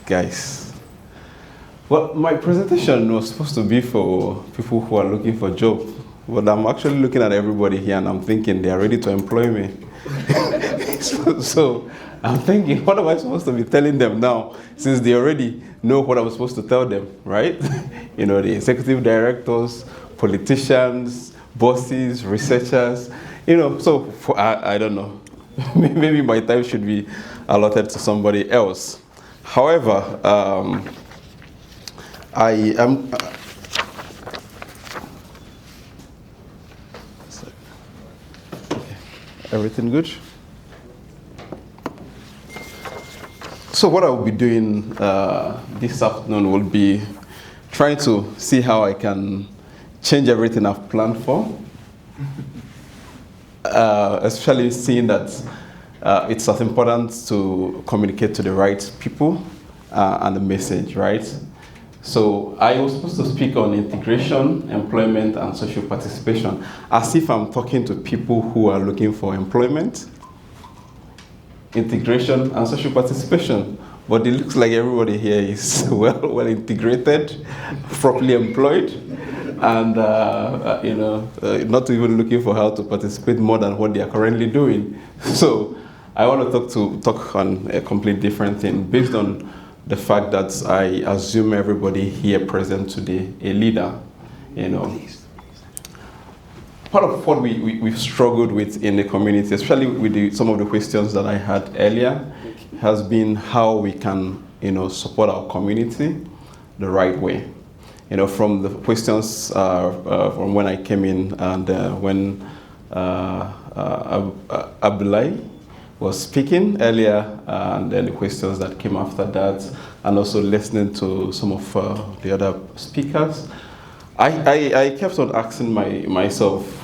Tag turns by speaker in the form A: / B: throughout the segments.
A: guys. Well, my presentation was supposed to be for people who are looking for jobs, but I'm actually looking at everybody here and I'm thinking they are ready to employ me. so I'm thinking, what am I supposed to be telling them now, since they already know what I'm supposed to tell them, right? The executive directors, politicians, bosses, researchers, so I don't know. Maybe my time should be allotted to somebody else. However, I am... Everything good? So what I will be doing this afternoon will be trying to see how I can change everything I've planned for. Especially seeing that it's as important to communicate to the right people and the message, right? So I was supposed to speak on integration, employment, and social participation, as if I'm talking to people who are looking for employment, integration, and social participation. But it looks like everybody here is well integrated, properly employed, and not even looking for how to participate more than what they are currently doing. So I want to talk on a completely different thing based on the fact that I assume everybody here present today a leader. Part of what we've struggled with in the community, especially with some of the questions that I had earlier, has been how we can support our community the right way. From the questions from when I came in and when Abdullahi was speaking earlier, and then the questions that came after that, and also listening to some of the other speakers, I kept on asking myself,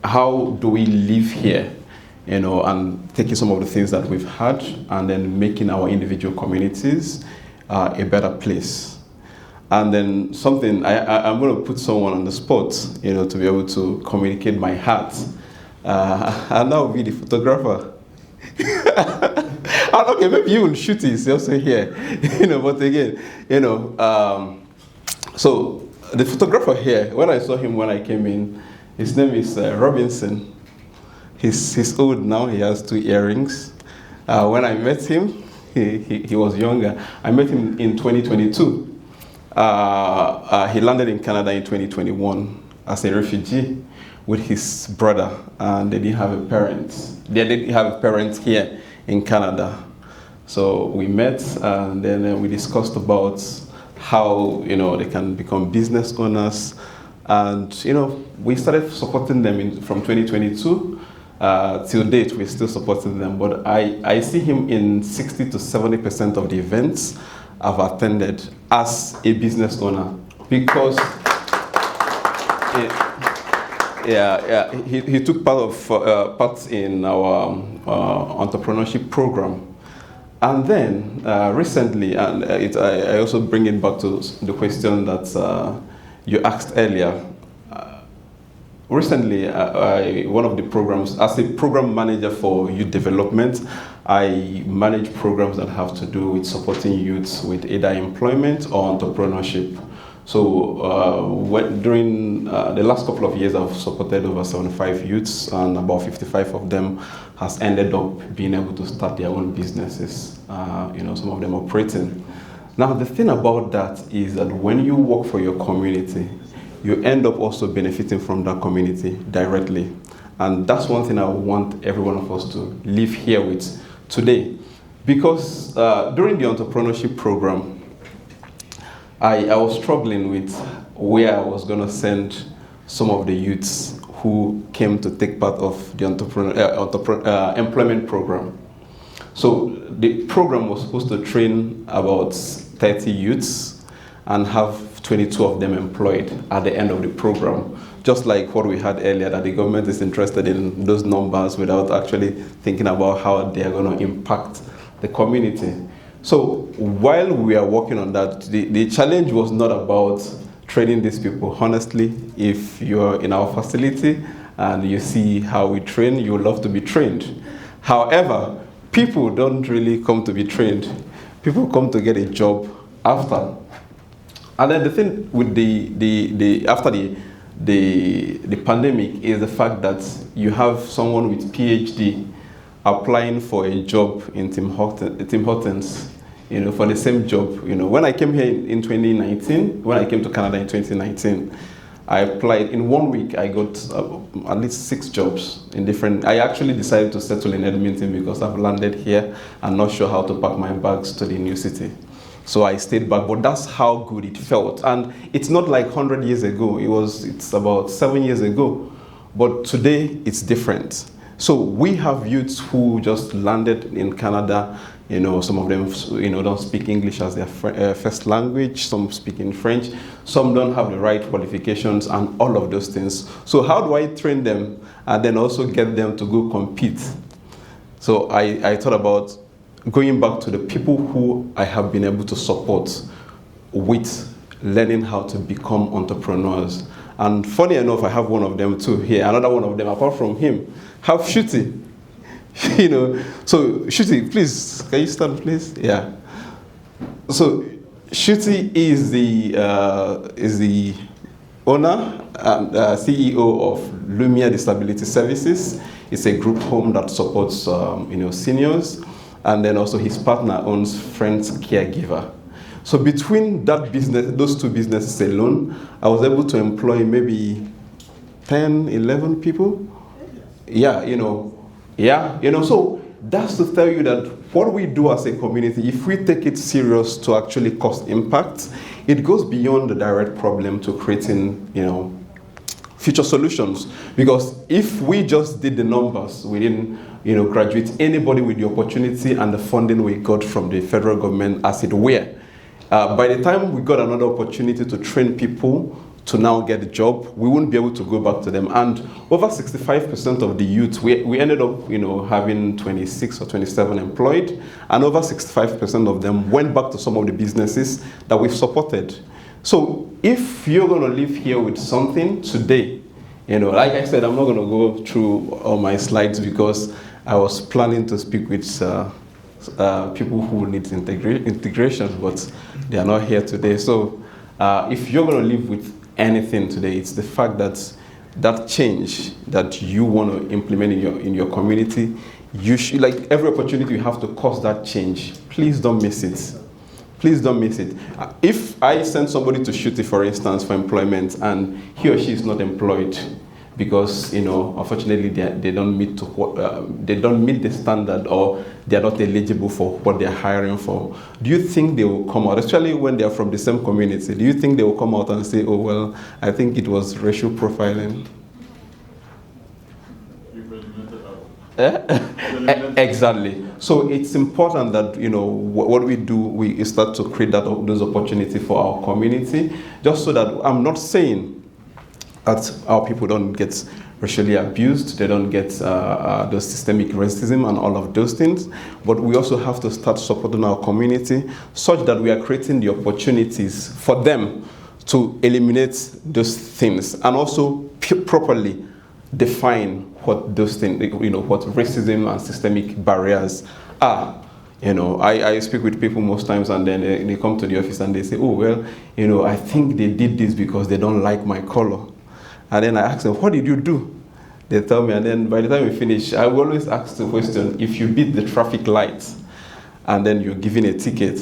A: how do we live here, and taking some of the things that we've had, and then making our individual communities a better place. And then I'm going to put someone on the spot, to be able to communicate my heart. And that will be the photographer. Okay, maybe you will shoot it, also here. But again, so the photographer here, when I saw him when I came in, his name is Robinson. He's old now, he has 2 earrings. When I met him, he was younger. I met him in 2022. He landed in Canada in 2021 as a refugee with his brother, and they didn't have a parent. They didn't have a parent here in Canada. So we met, and then we discussed about how they can become business owners, and we started supporting them from 2022 till date. We're still supporting them, but I see him in 60 to 70% of the events I've attended as a business owner, because he took part in our entrepreneurship program. And then recently, and I also bring it back to the question that you asked earlier. Recently, one of the programs, as a program manager for youth development, I manage programs that have to do with supporting youths with either employment or entrepreneurship. So during the last couple of years, I've supported over 75 youths, and about 55 of them has ended up being able to start their own businesses, some of them operating. Now, the thing about that is that when you work for your community, you end up also benefiting from that community directly. And that's one thing I want every one of us to live here with today. Because during the entrepreneurship program, I was struggling with where I was going to send some of the youths who came to take part of the employment program. So the program was supposed to train about 30 youths and have 22 of them employed at the end of the program. Just like what we had earlier, that the government is interested in those numbers without actually thinking about how they are going to impact the community. So while we are working on that, the challenge was not about training these people. Honestly, if you're in our facility and you see how we train, you would love to be trained. However, people don't really come to be trained. People come to get a job after. And then the thing with after the pandemic is the fact that you have someone with PhD applying for a job in Tim Hortons, for the same job. When I came here in 2019, when I came to Canada in 2019, I applied. In 1 week, I got at least 6 jobs in different. I actually decided to settle in Edmonton because I've landed here and not sure how to pack my bags to the new city. So I stayed back, but that's how good it felt. And it's not like 100 years ago. It's about 7 years ago. But today, it's different. So we have youths who just landed in Canada. Some of them, don't speak English as their first language. Some speak in French. Some don't have the right qualifications and all of those things. So how do I train them and then also get them to go compete? So I thought about going back to the people who I have been able to support with learning how to become entrepreneurs. And funny enough, I have one of them too here. Another one of them, apart from him, have Shuti. So Shuti, please, can you stand, please? Yeah. So Shuti is the owner and CEO of Lumia Disability Services. It's a group home that supports seniors, and then also his partner owns Friends Caregiver. So between those two businesses alone, I was able to employ maybe 10, 11 people. Yeah, so that's to tell you that what we do as a community, if we take it serious to actually cause impact, it goes beyond the direct problem to creating, future solutions. Because if we just did the numbers, we didn't, graduate anybody with the opportunity and the funding we got from the federal government as it were. By the time we got another opportunity to train people to now get a job, we wouldn't be able to go back to them. And over 65% of the youth, we ended up, having 26 or 27 employed, and over 65% of them went back to some of the businesses that we've supported. So if you're going to live here with something today, like I said, I'm not going to go through all my slides because I was planning to speak with people who need integration, but they are not here today. So if you're going to live with anything today, it's the fact that change that you want to implement in your community, you should, like every opportunity you have to cause that change. Please don't miss it. Please don't miss it. If I send somebody to Shuti, for instance, for employment, and he or she is not employed because unfortunately they don't meet the standard, or they are not eligible for what they are hiring for, do you think they will come out, especially when they are from the same community? Do you think they will come out and say, "Oh well, I think it was racial profiling"? Exactly. So it's important that what we do, we start to create those opportunities for our community, just so that I'm not saying that our people don't get racially abused, they don't get the systemic racism and all of those things, but we also have to start supporting our community such that we are creating the opportunities for them to eliminate those things and also properly define what those things, what racism and systemic barriers are. I speak with people most times, and then they come to the office and they say, "Oh well, I think they did this because they don't like my color." And then I ask them, "What did you do?" They tell me, and then by the time we finish, I will always ask the question: if you beat the traffic lights, and then you're given a ticket,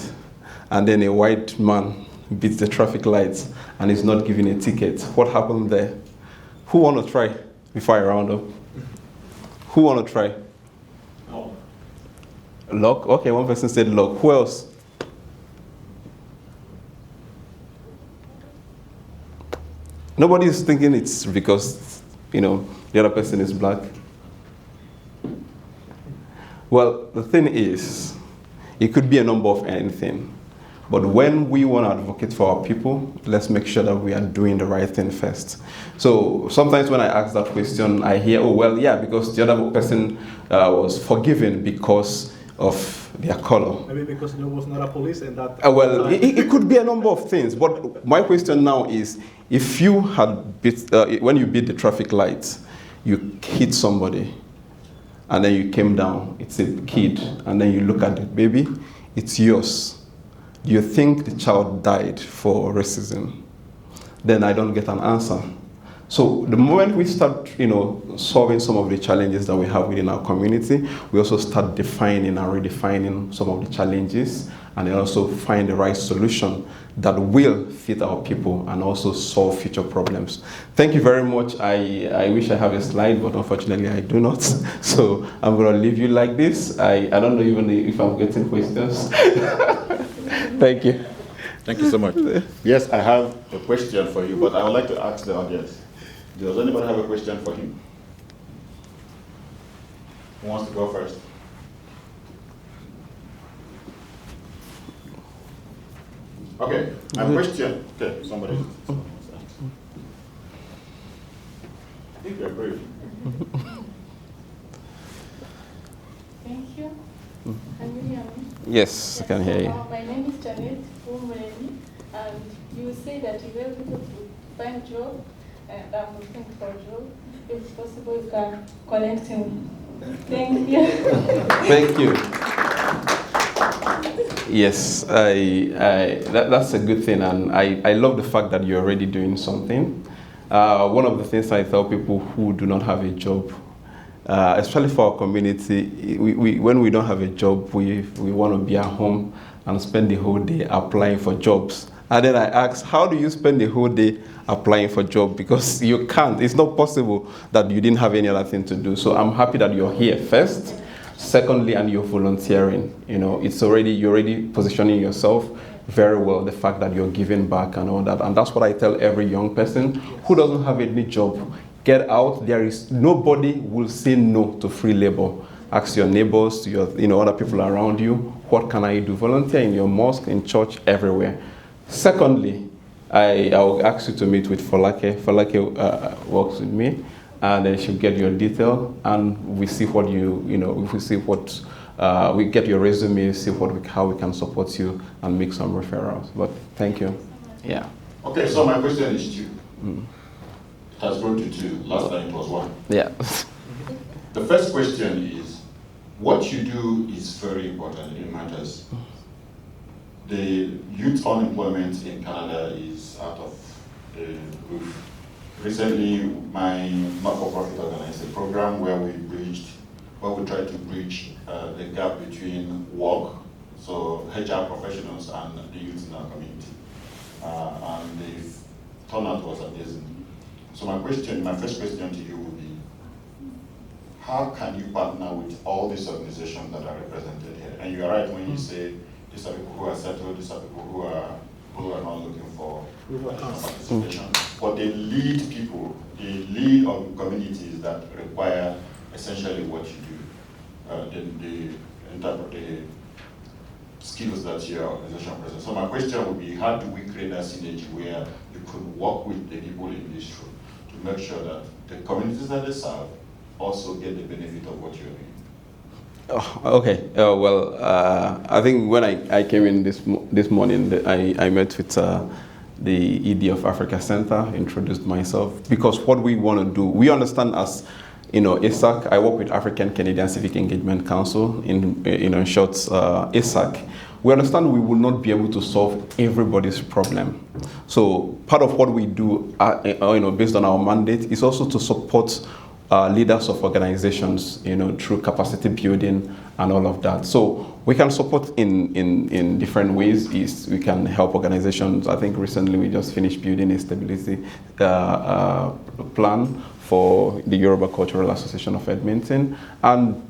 A: and then a white man beats the traffic lights and is not given a ticket, what happened there? Who want to try before I round up? Who want to try? Lock? Okay, one person said lock. Who else? Nobody is thinking it's because, the other person is black. Well, the thing is, it could be a number of anything. But when we want to advocate for our people, let's make sure that we are doing the right thing first. So sometimes when I ask that question, I hear, "Oh, well, yeah, because the other person was forgiven because of their color."
B: Maybe because there was not a police in that.
A: Well, it could be a number of things. But my question now is, if you had when you beat the traffic lights, you hit somebody, and then you came down, it's a kid, and then you look at the baby, it's yours. Do you think the child died for racism? Then I don't get an answer. So the moment we start, solving some of the challenges that we have within our community, we also start defining and redefining some of the challenges, and then also find the right solution that will fit our people and also solve future problems. Thank you very much. I wish I have a slide, but unfortunately I do not. So I'm going to leave you like this. I don't know even if I'm getting questions. Thank you.
C: Thank you so much. Yes, I have a question for you, but I would like to ask the audience. Does anybody have a question for him? Who wants to go first? Okay, my question. Okay, somebody. I think you're brave.
D: Thank you. Can you hear me?
A: Yes, I can hear you.
D: My name is Janet Umreni, and you say that you help people to find job, and I'm looking for a job. If possible, you can connect me. Thank you.
A: Thank you. Yes, that's a good thing, and I love the fact that you're already doing something. One of the things I tell people who do not have a job, especially for our community, when we don't have a job, we want to be at home and spend the whole day applying for jobs. And then I ask, how do you spend the whole day applying for job? Because you can't. It's not possible that you didn't have any other thing to do. So I'm happy that you're here first. Secondly, and you're volunteering. You're already positioning yourself very well. The fact that you're giving back and all that. And that's what I tell every young person who doesn't have any job. Get out. Nobody will say no to free labor. Ask your neighbors, your other people around you, what can I do? Volunteer in your mosque, in church, everywhere. Secondly, I will ask you to meet with Folake. Folake works with me, and then she'll get your detail, and we see what we get your resume, see how we can support you, and make some referrals. But thank you. Yeah.
C: Okay, so my question is two. It has grown to two. Last time it was one.
A: Yeah.
C: The first question is, what you do is very important. It matters. The youth unemployment in Canada is out of the roof. Recently, my not-for-profit organized a program where we tried to bridge the gap between work, so HR professionals, and the youth in our community. And the turnout was amazing. So my first question to you would be, how can you partner with all these organizations that are represented here? And you are right when you say these are people who are settled, these are people who are not looking for participation. But they lead people, they lead on communities that require essentially what you do, the skills that your organization presents. So my question would be, how do we create that synergy where you could work with the people in this room to make sure that the communities that they serve also get the benefit of what you're doing?
A: Oh, okay. I think when I came in this morning, I met with the ED of Africa Center, introduced myself, because what we want to do, we understand as ACCEC. I work with African Canadian Civic Engagement Council, in short, ACCEC. We understand we will not be able to solve everybody's problem. So part of what we do, based on our mandate, is also to support leaders of organizations, through capacity building and all of that. So we can support in different ways. We can help organizations. I think recently we just finished building a stability plan for the Yoruba Cultural Association of Edmonton, and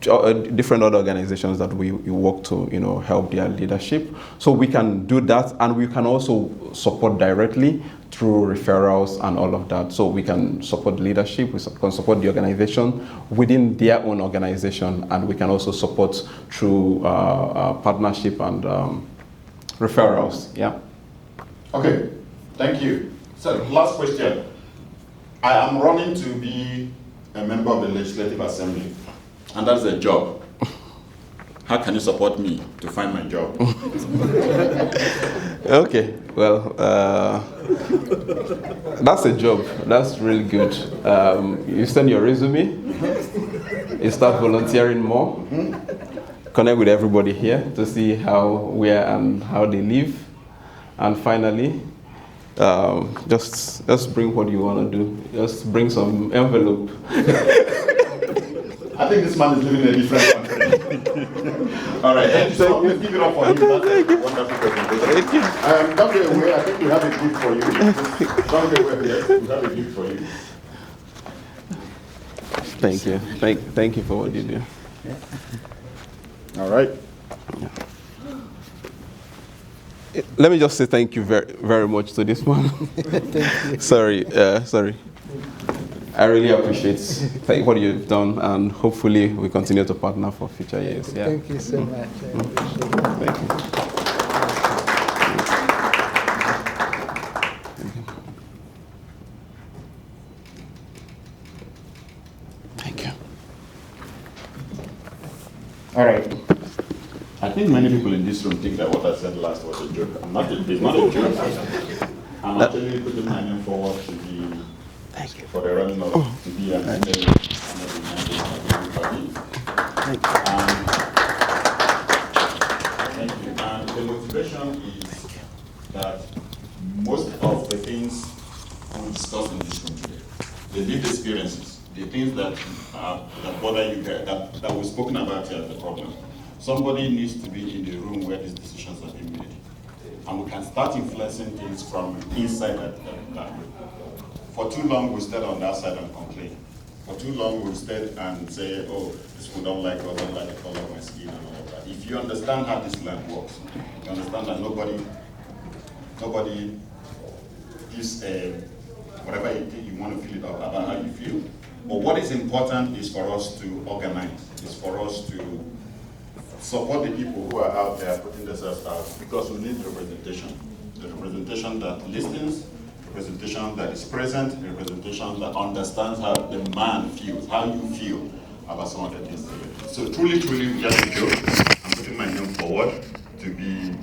A: different other organizations that we work to, help their leadership. So we can do that, and we can also support directly through referrals and all of that. So we can support leadership, we can support the organization within their own organization, and we can also support through partnership and referrals. Yeah.
C: Okay, thank you. So last question. I am running to be a member of the Legislative Assembly, and that's a job. How can you support me to find my job?
A: Okay, well, that's a job. That's really good. You send your resume, you start volunteering more, connect with everybody here to see where and how they live, and finally, just bring what you want to do. Just bring some envelope.
C: I think this man is living in a different country. All right, so let's give it up for him. That's a wonderful presentation.
A: Thank you.
C: Don't get away. I think we have a gift for you. Don't get away. Yes, we have a gift for you.
A: Thank you. Thank you for what you do.
C: All right.
A: Let me just say thank you very, very much to this one. Sorry. I really appreciate what you've done, and hopefully we continue to partner for future years. Yeah.
E: Thank you so much. I appreciate it.
A: Thank you. Thank you.
C: All right. I think many people in this room think that what I said last was a joke. It's not a joke. I'm actually putting my name forward to be for the running of to be an everybody. Thank you. And the motivation is that most of the things we discussed in this room today, the lived experiences, the things that bother you guys, that we've spoken about here as the problem. Somebody needs to be in the room where these decisions are being made. And we can start influencing things from inside that way. For too long, we stayed on that side and complain. For too long, we stayed and say, oh, this people don't like us, don't like the color of my skin and all of that. If you understand how this land works, you understand that nobody gives whatever you want to feel about how you feel. But what is important is for us to organize, is for us to support the people who are out there putting themselves out, because we need representation. The representation that listens, representation that is present, representation that understands how the man feels, how you feel about some of the things. So truly, just a joke. I'm putting my name forward to be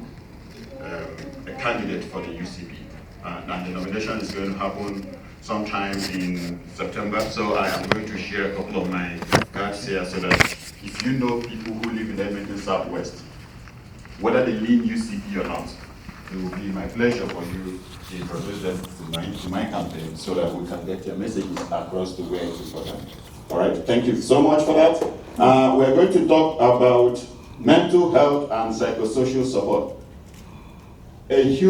C: a candidate for the UCB. And the nomination is going to happen sometime in September. So I am going to share a couple of my cards here so that if you know people who live in the Edmonton Southwest, whether they lean UCB or not, it will be my pleasure for you to introduce them to my campaign so that we can get your messages across to where it's important. All right, thank you so much for that. We're going to talk about mental health and psychosocial support. A huge